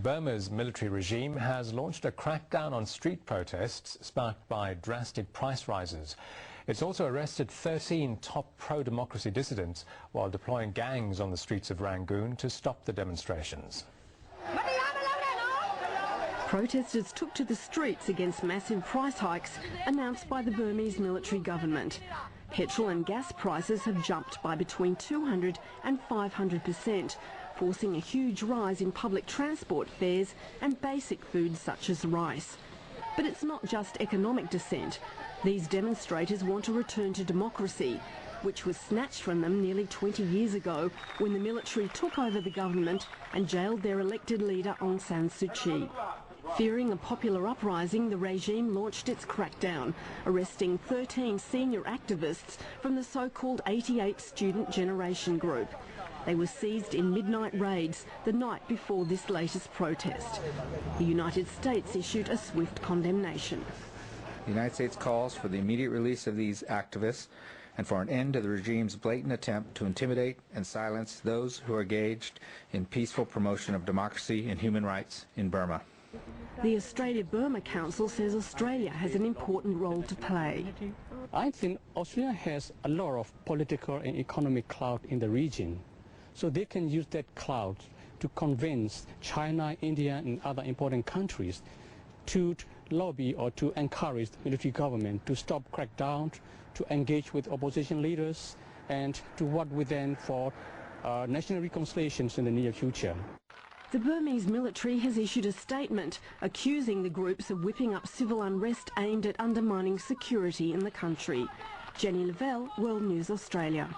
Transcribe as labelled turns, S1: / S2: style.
S1: Burma's military regime has launched a crackdown on street protests sparked by drastic price rises. It's also arrested 13 top pro-democracy dissidents while deploying gangs on the streets of Rangoon to stop the demonstrations.
S2: Protesters took to the streets against massive price hikes announced by the Burmese military government. Petrol and gas prices have jumped by between 200 and 500%, forcing a huge rise in public transport fares and basic foods such as rice. But it's not just economic dissent. These demonstrators want a return to democracy, which was snatched from them nearly 20 years ago when the military took over the government and jailed their elected leader Aung San Suu Kyi. Fearing a popular uprising, the regime launched its crackdown, arresting 13 senior activists from the so-called 88 Student Generation Group. They were seized in midnight raids the night before this latest protest. The United States issued a swift condemnation.
S3: The United States calls for the immediate release of these activists and for an end to the regime's blatant attempt to intimidate and silence those who are engaged in peaceful promotion of democracy and human rights in Burma.
S2: The Australia-Burma Council says Australia has an important role to play.
S4: I think Australia has a lot of political and economic clout in the region, so they can use that clout to convince China, India and other important countries to lobby or to encourage the military government to stop crackdown, to engage with opposition leaders and to work with them for national reconciliations in the near future.
S2: The Burmese military has issued a statement accusing the groups of whipping up civil unrest aimed at undermining security in the country. Jenny Lavelle, World News Australia.